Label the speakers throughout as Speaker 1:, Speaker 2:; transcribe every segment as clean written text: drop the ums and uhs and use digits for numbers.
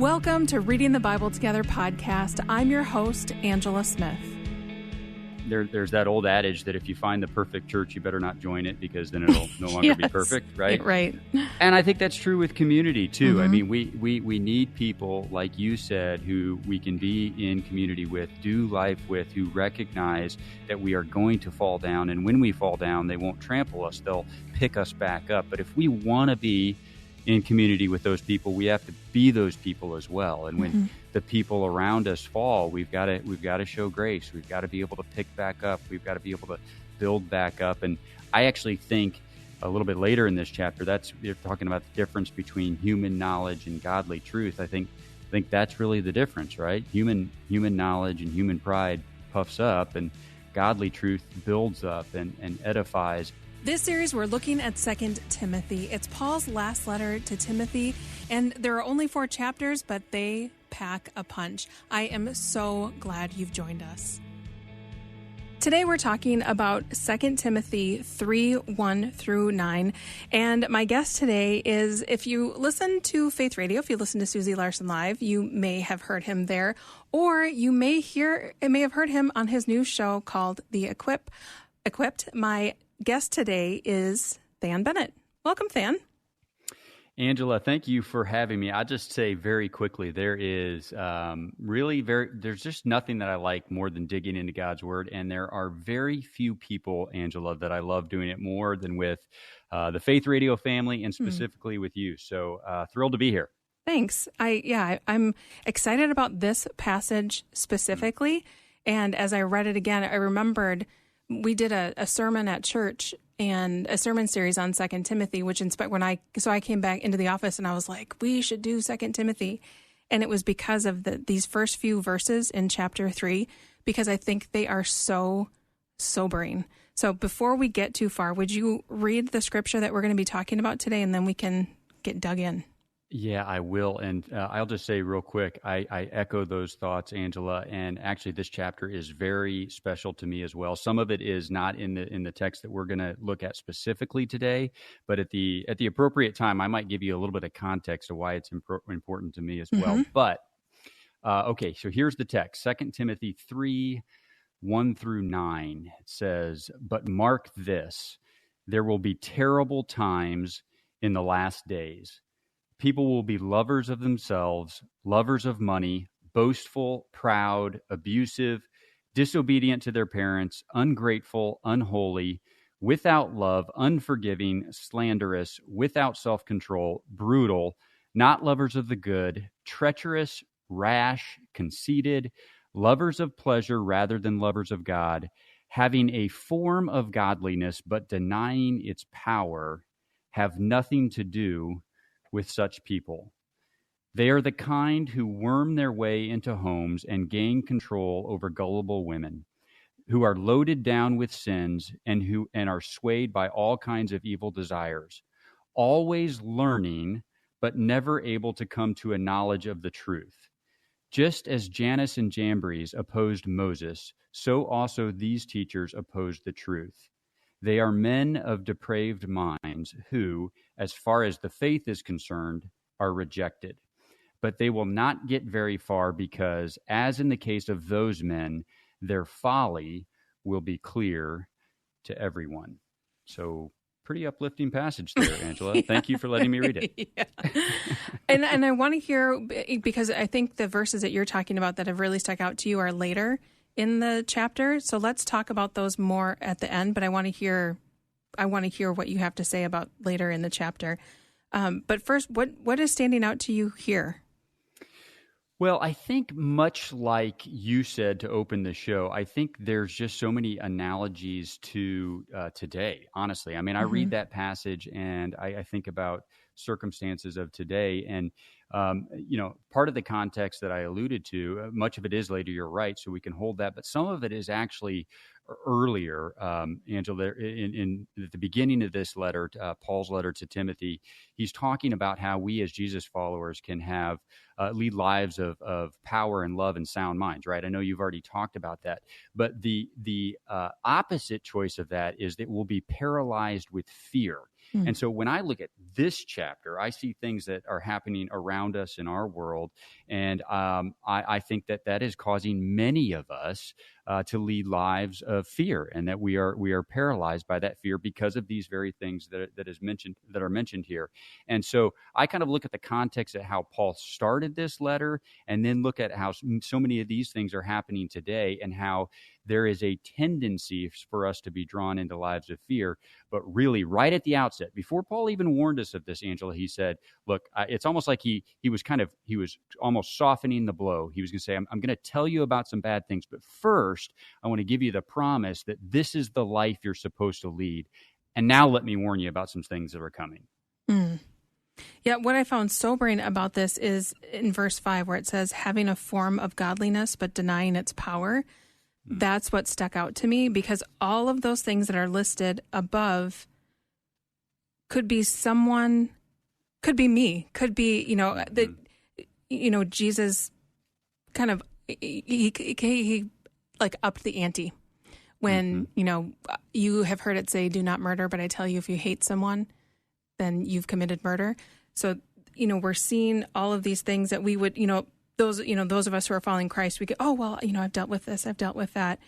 Speaker 1: Welcome to Reading the Bible Together podcast. I'm your host, Angela Smith.
Speaker 2: There's that old adage that if you find the perfect church, you better not join it because then it'll no longer be perfect, right?
Speaker 1: Right.
Speaker 2: And I think that's true with community too.
Speaker 1: Mm-hmm.
Speaker 2: I mean, we need people, like you said, who we can be in community with, do life with, who recognize that we are going to fall down. And when we fall down, they won't trample us. They'll pick us back up. But if we want to be in community with those people, we have to be those people as well. And when the people around us fall, we've got to show grace. We've got to be able to pick back up. We've got to be able to build back up. And I actually think a little bit later in this chapter, you're talking about the difference between human knowledge and godly truth. I think that's really the difference, right? Human knowledge and human pride puffs up, and godly truth builds up and edifies.
Speaker 1: This series, we're looking at 2 Timothy. It's Paul's last letter to Timothy, and there are only 4 chapters, but they pack a punch. I am so glad you've joined us. Today we're talking about 2 Timothy 3:1 through 9, and my guest today is, if you listen to Faith Radio, if you listen to Susie Larson Live, you may have heard him there, or you may have heard him on his new show called The Equipped. My guest today is Than Bennett. Welcome, Than.
Speaker 2: Angela, thank you for having me. I'll just say very quickly, there is there's just nothing that I like more than digging into God's Word, and there are very few people, Angela, that I love doing it more than with the Faith Radio family and specifically with you. So thrilled to be here.
Speaker 1: Thanks. I'm excited about this passage specifically, and as I read it again, I remembered we did a sermon at church and a sermon series on 2 Timothy, which inspired I came back into the office and I was like, we should do 2 Timothy. And it was because of these first few verses in chapter 3, because I think they are so sobering. So before we get too far, would you read the scripture that we're going to be talking about today, and then we can get dug in?
Speaker 2: Yeah, I will. And I'll just say real quick, I echo those thoughts, Angela. And actually, this chapter is very special to me as well. Some of it is not in the text that we're going to look at specifically today, but at the appropriate time, I might give you a little bit of context of why it's important to me as well. But okay, so here's the text: 2 Timothy 3:1 through 9. It says, "But mark this: there will be terrible times in the last days. People will be lovers of themselves, lovers of money, boastful, proud, abusive, disobedient to their parents, ungrateful, unholy, without love, unforgiving, slanderous, without self-control, brutal, not lovers of the good, treacherous, rash, conceited, lovers of pleasure rather than lovers of God, having a form of godliness but denying its power, have nothing to do with such people. They are the kind who worm their way into homes and gain control over gullible women, who are loaded down with sins and are swayed by all kinds of evil desires, always learning but never able to come to a knowledge of the truth. Just as Jannes and Jambres opposed Moses, so also these teachers oppose the truth. They are men of depraved minds who, as far as the faith is concerned, are rejected. But they will not get very far because, as in the case of those men, their folly will be clear to everyone." So pretty uplifting passage there, Angela. Thank you for letting me read it.
Speaker 1: Yeah. And I want to hear, because I think the verses that you're talking about that have really stuck out to you are later in the chapter. So let's talk about those more at the end, but I want to hear what you have to say about later in the chapter. But first, what is standing out to you here?
Speaker 2: Well, I think much like you said to open the show, I think there's just so many analogies to today, honestly. I mean, I read that passage and I think about circumstances of today. And, part of the context that I alluded to, much of it is later, you're right, so we can hold that. But some of it is actually earlier, Angela, in the beginning of this letter, Paul's letter to Timothy. He's talking about how we as Jesus followers can have lead lives of power and love and sound minds, right? I know you've already talked about that, but the opposite choice of that is that we'll be paralyzed with fear. And so when I look at this chapter, I see things that are happening around us in our world. And I think that is causing many of us to lead lives of fear, and that we are paralyzed by that fear because of these very things that are mentioned here. And so I kind of look at the context of how Paul started this letter, and then look at how so many of these things are happening today, and how there is a tendency for us to be drawn into lives of fear. But really, right at the outset, before Paul even warned us of this, Angela, he said, look, it's almost like he was almost softening the blow. He was going to say, I'm going to tell you about some bad things, but first, I want to give you the promise that this is the life you're supposed to lead. And now let me warn you about some things that are coming.
Speaker 1: Yeah, what I found sobering about this is in verse 5, where it says, having a form of godliness, but denying its power. That's what stuck out to me, because all of those things that are listed above could be someone, could be me, could be, Jesus kind of, he like upped the ante when, you have heard it say, do not murder, but I tell you, if you hate someone, then you've committed murder. So, we're seeing all of these things that we would, those of us who are following Christ, we go, oh, well, I've dealt with this, I've dealt with that.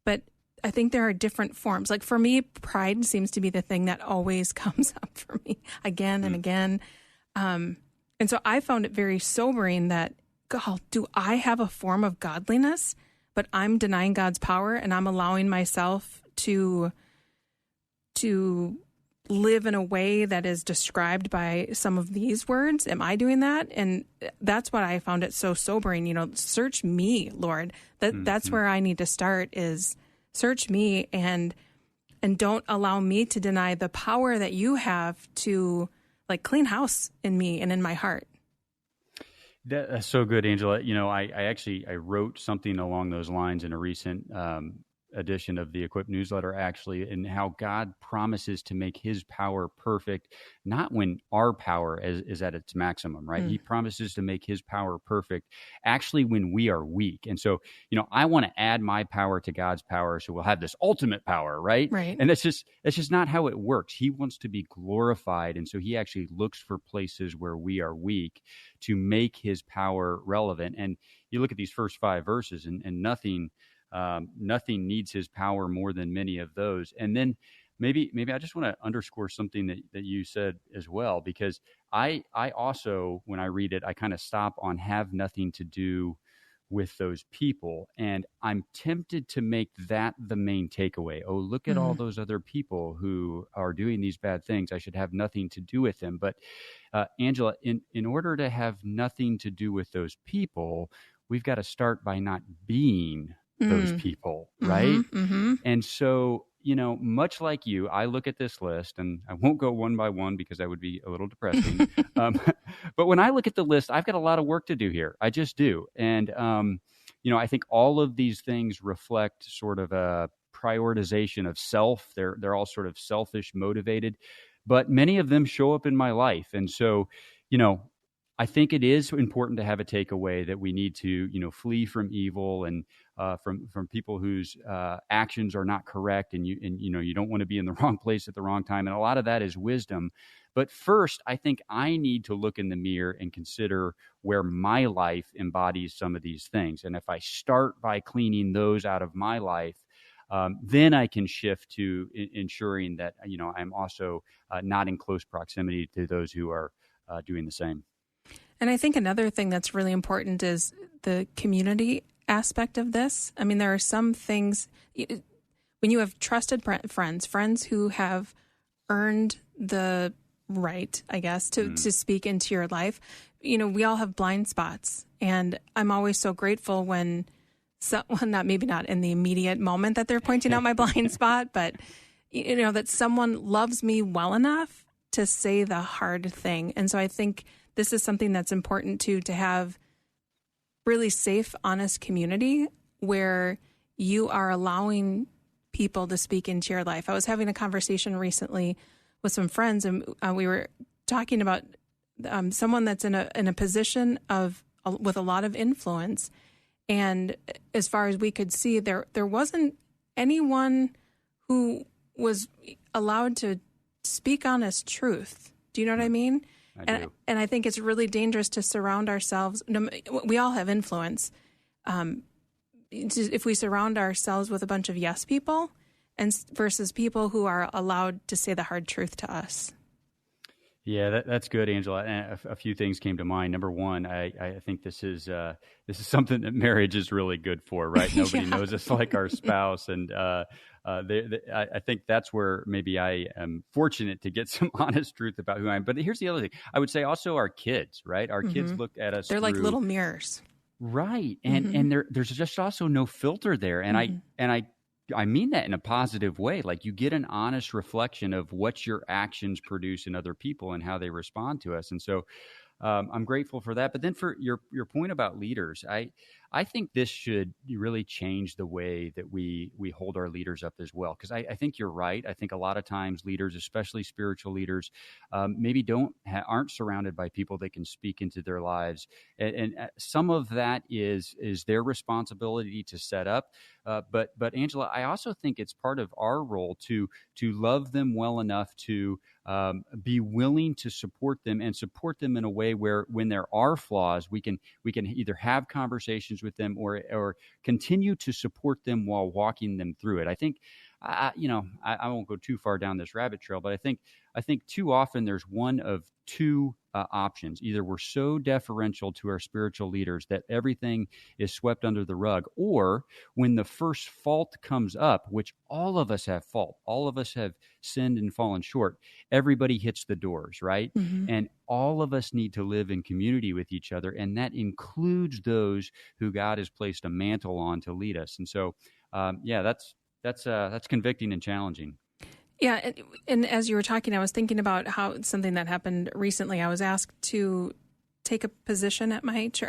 Speaker 1: But I think there are different forms. Like for me, pride seems to be the thing that always comes up for me again and again. And so I found it very sobering that, God, do I have a form of godliness, but I'm denying God's power, and I'm allowing myself to live in a way that is described by some of these words? Am I doing that? And that's what I found it so sobering. Search me, Lord. That's where I need to start, is search me, and don't allow me to deny the power that you have to like clean house in me and in my heart.
Speaker 2: That's so good, Angela. I wrote something along those lines in a recent edition of the Equip newsletter, actually, and how God promises to make his power perfect, not when our power is at its maximum, right? He promises to make his power perfect actually when we are weak. And so, I want to add my power to God's power, so we'll have this ultimate power, right? And that's just not how it works. He wants to be glorified. And so he actually looks for places where we are weak to make his power relevant. And you look at these first 5 verses, and nothing needs his power more than many of those. And then maybe I just want to underscore something that you said as well, because I also, when I read it, I kind of stop on have nothing to do with those people. And I'm tempted to make that the main takeaway. Oh, look at all those other people who are doing these bad things. I should have nothing to do with them. But Angela, in order to have nothing to do with those people, we've got to start by not being those people, right? And so, much like you, I look at this list, and I won't go one by one because that would be a little depressing. But when I look at the list, I've got a lot of work to do here. I just do. And, I think all of these things reflect sort of a prioritization of self. They're all sort of selfish motivated, but many of them show up in my life. And so, I think it is important to have a takeaway that we need to, flee from evil and from people whose actions are not correct, and you don't want to be in the wrong place at the wrong time. And a lot of that is wisdom. But first, I think I need to look in the mirror and consider where my life embodies some of these things. And if I start by cleaning those out of my life, then I can shift to ensuring that I'm also not in close proximity to those who are doing the same.
Speaker 1: And I think another thing that's really important is the community aspect of this. I mean, there are some things, when you have trusted friends who have earned the right, I guess, to speak into your life, we all have blind spots. And I'm always so grateful when someone, maybe not in the immediate moment that they're pointing out my blind spot, but, that someone loves me well enough to say the hard thing. And so I think this is something that's important to have really safe, honest community where you are allowing people to speak into your life. I was having a conversation recently with some friends, and we were talking about someone that's in a position with a lot of influence. And as far as we could see, there wasn't anyone who was allowed to speak honest truth. Do you know what I mean?
Speaker 2: I
Speaker 1: and
Speaker 2: do.
Speaker 1: and I think it's really dangerous to surround ourselves. We all have influence. If we surround ourselves with a bunch of yes people, and versus people who are allowed to say the hard truth to us.
Speaker 2: Yeah, that's good, Angela. And a few things came to mind. Number one, I think this is something that marriage is really good for, right? Nobody knows us like our spouse, and I think that's where maybe I am fortunate to get some honest truth about who I am. But here's the other thing: I would say also our kids, right? Our kids look at us;
Speaker 1: they're like little mirrors,
Speaker 2: right? And there's just also no filter there, and I mean that in a positive way. Like, you get an honest reflection of what your actions produce in other people and how they respond to us. And so I'm grateful for that. But then for your point about leaders, I think this should really change the way that we hold our leaders up as well. Because I think you're right. I think a lot of times leaders, especially spiritual leaders, maybe aren't surrounded by people that can speak into their lives. And some of that is their responsibility to set up. But Angela, I also think it's part of our role to love them well enough to be willing to support them, and support them in a way where, when there are flaws, we can either have conversations with them or continue to support them while walking them through it. I think, I won't go too far down this rabbit trail, but I think too often there's one of two options. Either we're so deferential to our spiritual leaders that everything is swept under the rug, or when the first fault comes up, which all of us have fault, all of us have sinned and fallen short, everybody hits the doors, right? And all of us need to live in community with each other, and that includes those who God has placed a mantle on to lead us. And so, that's convicting and challenging.
Speaker 1: Yeah, and as you were talking, I was thinking about how something that happened recently. I was asked to take a position at my church.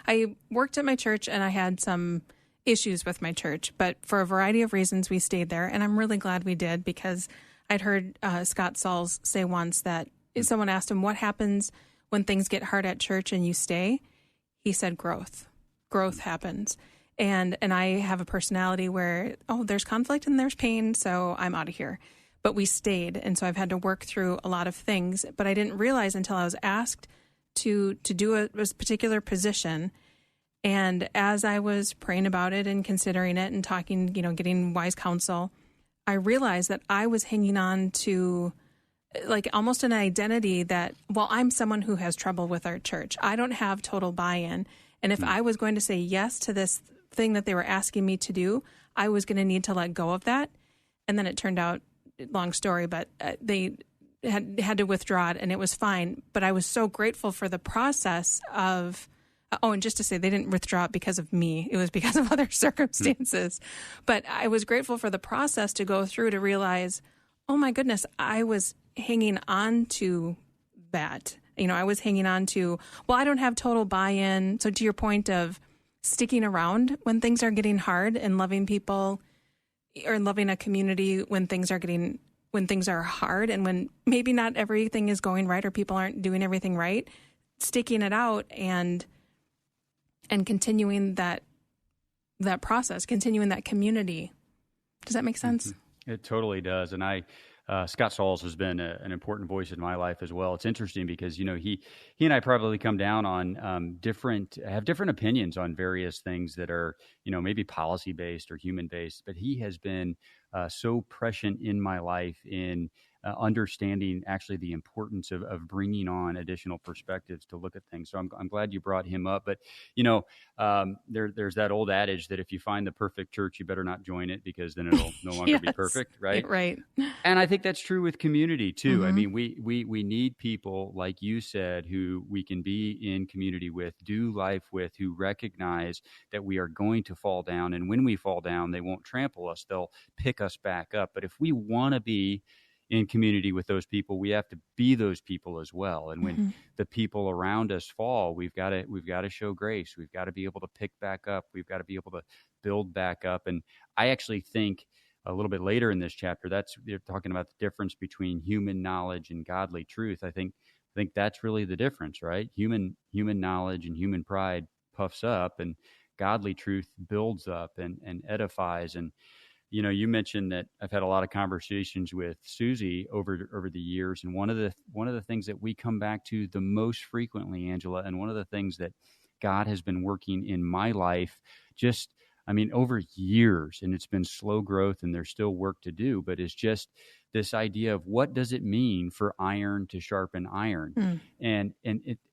Speaker 1: I worked at my church, and I had some issues with my church, but for a variety of reasons, we stayed there, and I'm really glad we did, because I'd heard Scott Sauls say once that if someone asked him, what happens when things get hard at church and you stay? He said, growth. Growth happens. And I have a personality where, there's conflict and there's pain, so I'm out of here. But we stayed, and so I've had to work through a lot of things. But I didn't realize until I was asked to do a particular position. And as I was praying about it and considering it and talking, getting wise counsel, I realized that I was hanging on to like almost an identity that, I'm someone who has trouble with our church. I don't have total buy-in. And if I was going to say yes to this thing that they were asking me to do, I was going to need to let go of that. And then it turned out, long story, but they had to withdraw it, and it was fine. But I was so grateful for the process of, and just to say, they didn't withdraw it because of me. It was because of other circumstances. But I was grateful for the process to go through to realize, oh my goodness, I was hanging on to that. I was hanging on to, I don't have total buy-in. So to your point of sticking around when things are getting hard, and loving people or loving a community when things are hard, and when maybe not everything is going right or people aren't doing everything right, sticking it out and continuing that process, continuing that community. Does that make sense?
Speaker 2: It totally does. And Scott Sauls has been an important voice in my life as well. It's interesting because, he and I probably come down on have different opinions on various things that are, maybe policy based or human based, but he has been so prescient in my life in understanding actually the importance of bringing on additional perspectives to look at things. So I'm glad you brought him up. But, there's that old adage that if you find the perfect church, you better not join it, because then it'll no longer be perfect, right?
Speaker 1: Right.
Speaker 2: And I think that's true with community too. I mean, we need people, like you said, who we can be in community with, do life with, who recognize that we are going to fall down. And when we fall down, they won't trample us. They'll pick us back up. But if we want to be in community with those people, we have to be those people as well. And when the people around us fall, we've got to show grace. We've got to be able to pick back up. We've got to be able to build back up. And I actually think a little bit later in this chapter, they're talking about the difference between human knowledge and godly truth. I think that's really the difference, right? Human knowledge and human pride puffs up, and godly truth builds up and edifies. And You mentioned that I've had a lot of conversations with Susie over the years, and one of the things that we come back to the most frequently, Angela, and one of the things that God has been working in my life, just over years, and it's been slow growth, and there's still work to do, but it's just this idea of what does it mean for iron to sharpen iron,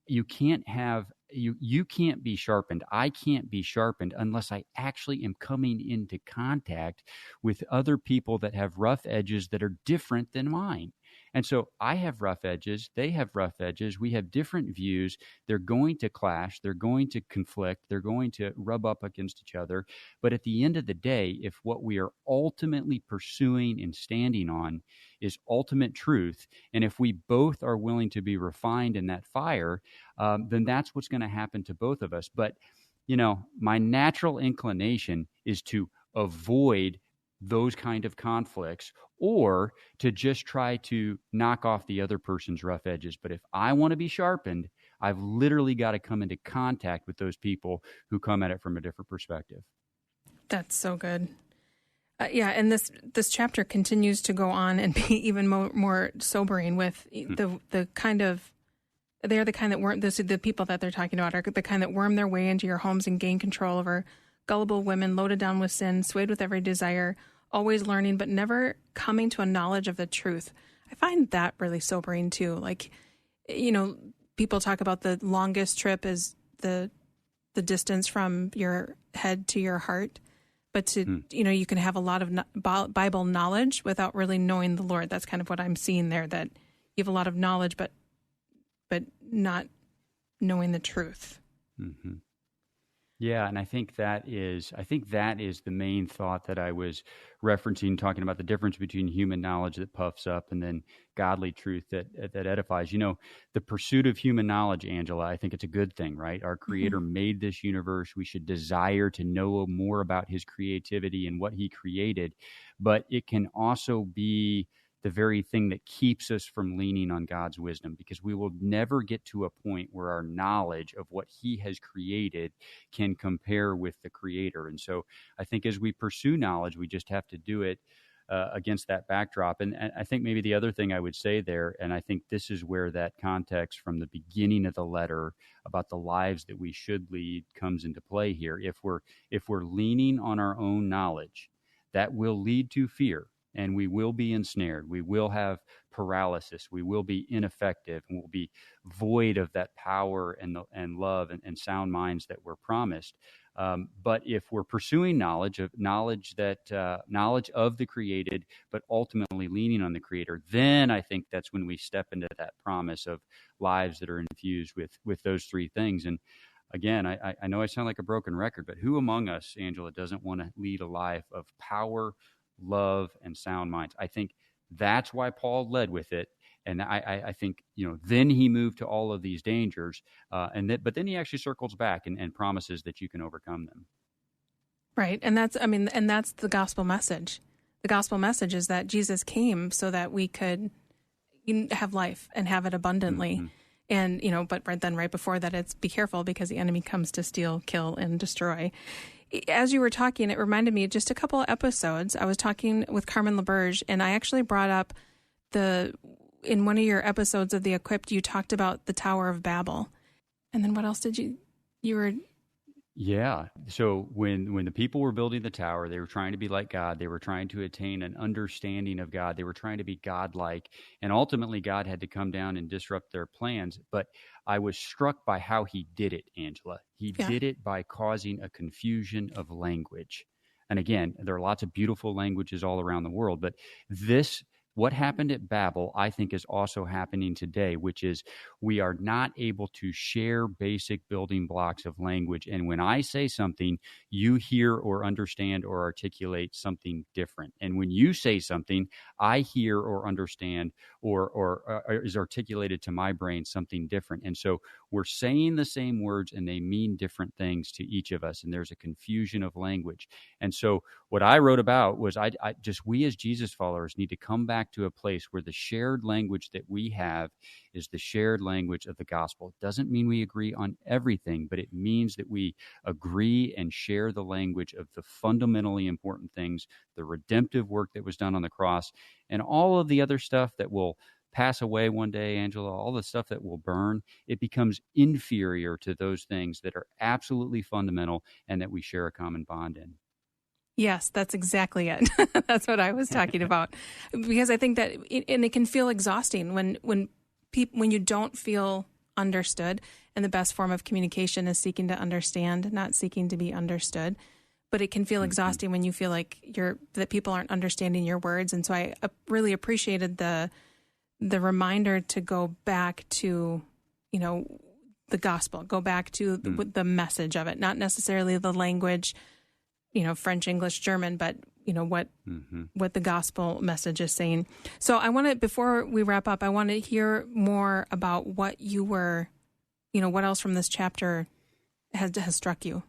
Speaker 2: you can't have you can't be sharpened. I can't be sharpened unless I actually am coming into contact with other people that have rough edges that are different than mine. And so I have rough edges. They have rough edges. We have different views. They're going to clash. They're going to conflict. They're going to rub up against each other. But at the end of the day, if what we are ultimately pursuing and standing on is ultimate truth, and if we both are willing to be refined in that fire, then that's what's going to happen to both of us. But, my natural inclination is to avoid those kind of conflicts, or to just try to knock off the other person's rough edges. But if I want to be sharpened, I've literally got to come into contact with those people who come at it from a different perspective.
Speaker 1: That's so good. And this chapter continues to go on and be even more sobering with the kind of, they're the kind that worm, the people that they're talking about are the kind that worm their way into your homes and gain control over gullible women, loaded down with sin, swayed with every desire, always learning, but never coming to a knowledge of the truth. I find that really sobering too. Like, people talk about the longest trip is the distance from your head to your heart. But you can have a lot of Bible knowledge without really knowing the Lord. That's kind of what I'm seeing there, that you have a lot of knowledge, but not knowing the truth.
Speaker 2: Mm-hmm. Yeah, and I think that is the main thought that I was referencing, talking about the difference between human knowledge that puffs up and then godly truth that edifies. The pursuit of human knowledge, Angela, I think it's a good thing, right? Our Creator made this universe. We should desire to know more about His creativity and what He created, but it can also be the very thing that keeps us from leaning on God's wisdom, because we will never get to a point where our knowledge of what He has created can compare with the Creator. And so I think as we pursue knowledge, we just have to do it against that backdrop. And I think maybe the other thing I would say there, and I think this is where that context from the beginning of the letter about the lives that we should lead comes into play here. If we're leaning on our own knowledge, that will lead to fear. And we will be ensnared. We will have paralysis. We will be ineffective, and we'll be void of that power and love and sound minds that we're promised. But if we're pursuing knowledge of the created, but ultimately leaning on the Creator, then I think that's when we step into that promise of lives that are infused with those three things. And again, I know I sound like a broken record, but who among us, Angela, doesn't want to lead a life of power, love, and sound minds? I think that's why Paul led with it. And I think, then he moved to all of these dangers. But then he actually circles back and promises that you can overcome them.
Speaker 1: Right. And that's the gospel message. The gospel message is that Jesus came so that we could have life and have it abundantly. Mm-hmm. And, but right before that, it's be careful, because the enemy comes to steal, kill, and destroy. As you were talking, it reminded me of just a couple of episodes. I was talking with Carmen LaBerge, and I actually brought up in one of your episodes of The Equipped, you talked about the Tower of Babel. And then what else did you were...
Speaker 2: Yeah. So when the people were building the tower, they were trying to be like God. They were trying to attain an understanding of God. They were trying to be godlike. And ultimately, God had to come down and disrupt their plans. But I was struck by how he did it, Angela. He did it by causing a confusion of language. And again, there are lots of beautiful languages all around the world, but what happened at Babel, I think, is also happening today, which is we are not able to share basic building blocks of language. And when I say something, you hear or understand or articulate something different. And when you say something, I hear or understand or is articulated to my brain something different. And so we're saying the same words and they mean different things to each of us. And there's a confusion of language. And so what I wrote about was we as Jesus followers need to come back back to a place where the shared language that we have is the shared language of the gospel. It doesn't mean we agree on everything, but it means that we agree and share the language of the fundamentally important things, the redemptive work that was done on the cross, and all of the other stuff that will pass away one day, Angela, all the stuff that will burn. It becomes inferior to those things that are absolutely fundamental and that we share a common bond in.
Speaker 1: Yes, that's exactly it. That's what I was talking about. Because I think that, and it can feel exhausting when you don't feel understood, and the best form of communication is seeking to understand, not seeking to be understood. But it can feel exhausting when you feel like that people aren't understanding your words. And so I really appreciated the reminder to go back to, the gospel, go back to the message of it, not necessarily the language, French, English, German, but, what the gospel message is saying. So I want to, before we wrap up, I want to hear more about what you were, what else from this chapter has struck you.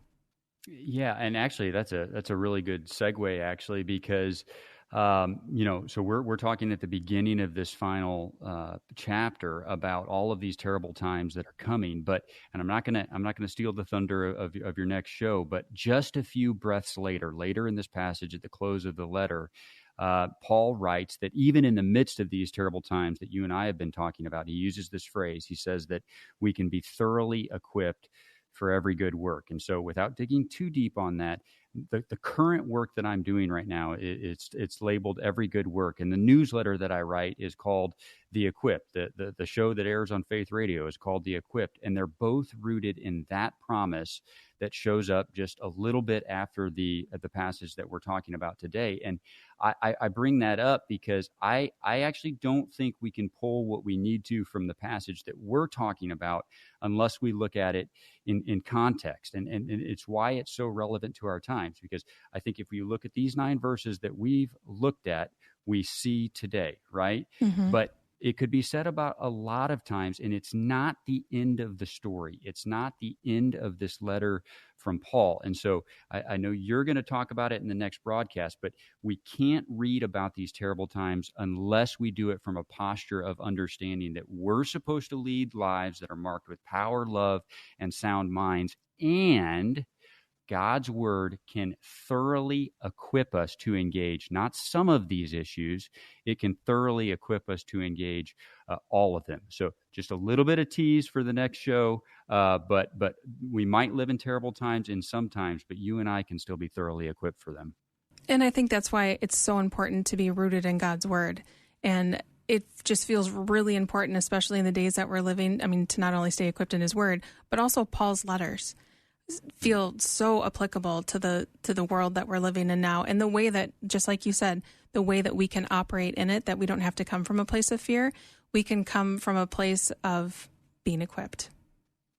Speaker 2: Yeah, and actually that's a really good segue, actually, because so we're talking at the beginning of this final chapter about all of these terrible times that are coming. And I'm not gonna steal the thunder of your next show, but just a few breaths later in this passage at the close of the letter, Paul writes that even in the midst of these terrible times that you and I have been talking about, he uses this phrase. He says that we can be thoroughly equipped for every good work. And so, without digging too deep on that, the current work that I'm doing right now, it's labeled Every Good Work. And the newsletter that I write is called The Equipped. The show that airs on Faith Radio is called The Equipped. And they're both rooted in that promise that shows up just a little bit after the passage that we're talking about today. And I bring that up because I actually don't think we can pull what we need to from the passage that we're talking about unless we look at it in context. And it's why it's so relevant to our times, because I think if we look at these 9 verses that we've looked at, we see today, right? Mm-hmm. But it could be said about a lot of times, and it's not the end of the story. It's not the end of this letter from Paul. And so I know you're going to talk about it in the next broadcast, but we can't read about these terrible times unless we do it from a posture of understanding that we're supposed to lead lives that are marked with power, love, and sound minds, and God's word can thoroughly equip us to engage not some of these issues. It can thoroughly equip us to engage all of them. So just a little bit of tease for the next show, but we might live in terrible times in some times, but you and I can still be thoroughly equipped for them.
Speaker 1: And I think that's why it's so important to be rooted in God's word. And it just feels really important, especially in the days that we're living, to not only stay equipped in his word, but also Paul's letters feel so applicable to the world that we're living in now, and the way that, just like you said, the way that we can operate in it, that we don't have to come from a place of fear. We can come from a place of being equipped.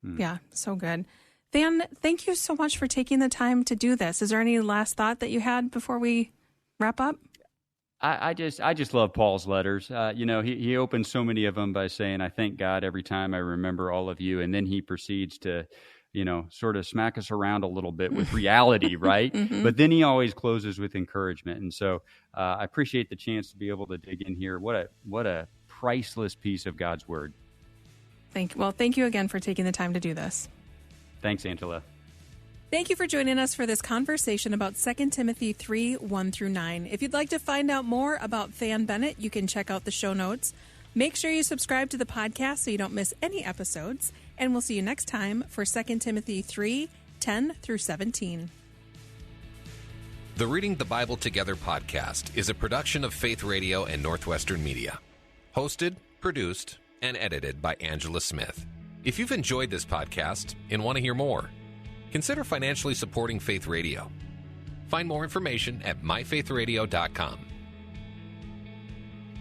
Speaker 1: Yeah, so good. Than, thank you so much for taking the time to do this. Is there any last thought that you had before we wrap up?
Speaker 2: I just love Paul's letters. He opens so many of them by saying, "I thank God every time I remember all of you," and then he proceeds to sort of smack us around a little bit with reality, right? Mm-hmm. But then he always closes with encouragement. And so I appreciate the chance to be able to dig in here. What a priceless piece of God's word.
Speaker 1: Thank you again for taking the time to do this.
Speaker 2: Thanks, Angela.
Speaker 1: Thank you for joining us for this conversation about 2 Timothy 3, 1-9. If you'd like to find out more about Than Bennett, you can check out the show notes. Make sure you subscribe to the podcast so you don't miss any episodes. And we'll see you next time for 2 Timothy 3, 10-17.
Speaker 3: The Reading the Bible Together podcast is a production of Faith Radio and Northwestern Media. Hosted, produced, and edited by Angela Smith. If you've enjoyed this podcast and want to hear more, consider financially supporting Faith Radio. Find more information at myfaithradio.com.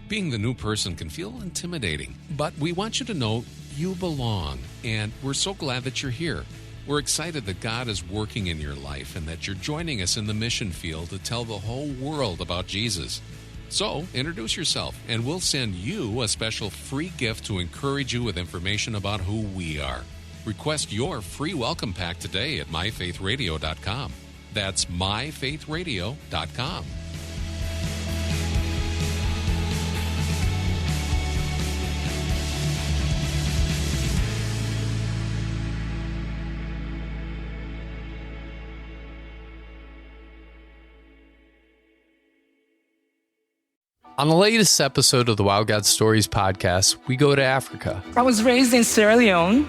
Speaker 4: Being the new person can feel intimidating, but we want you to know you belong, and we're so glad that you're here. We're excited that God is working in your life and that you're joining us in the mission field to tell the whole world about Jesus. So, introduce yourself, and we'll send you a special free gift to encourage you with information about who we are. Request your free welcome pack today at myfaithradio.com. That's myfaithradio.com.
Speaker 5: On the latest episode of the Wow God Stories podcast, we go to Africa.
Speaker 6: I was raised in Sierra Leone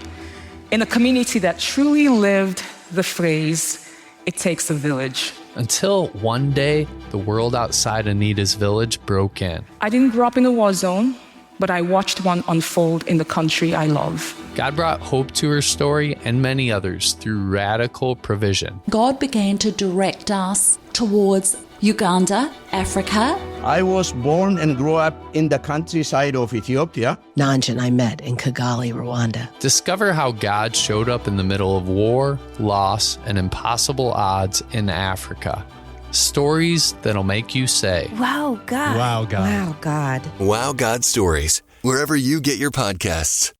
Speaker 6: in a community that truly lived the phrase, "It takes a village."
Speaker 5: Until one day, the world outside Anita's village broke in.
Speaker 6: I didn't grow up in a war zone, but I watched one unfold in the country I love.
Speaker 5: God brought hope to her story and many others through radical provision.
Speaker 7: God began to direct us towards Uganda, Africa.
Speaker 8: I was born and grew up in the countryside of Ethiopia.
Speaker 9: Nanjan I met in Kigali, Rwanda.
Speaker 5: Discover how God showed up in the middle of war, loss, and impossible odds in Africa. Stories that'll make you say,
Speaker 10: "Wow, God."
Speaker 11: Wow, God.
Speaker 10: Wow, God.
Speaker 12: Wow, God Stories. Wherever you get your podcasts.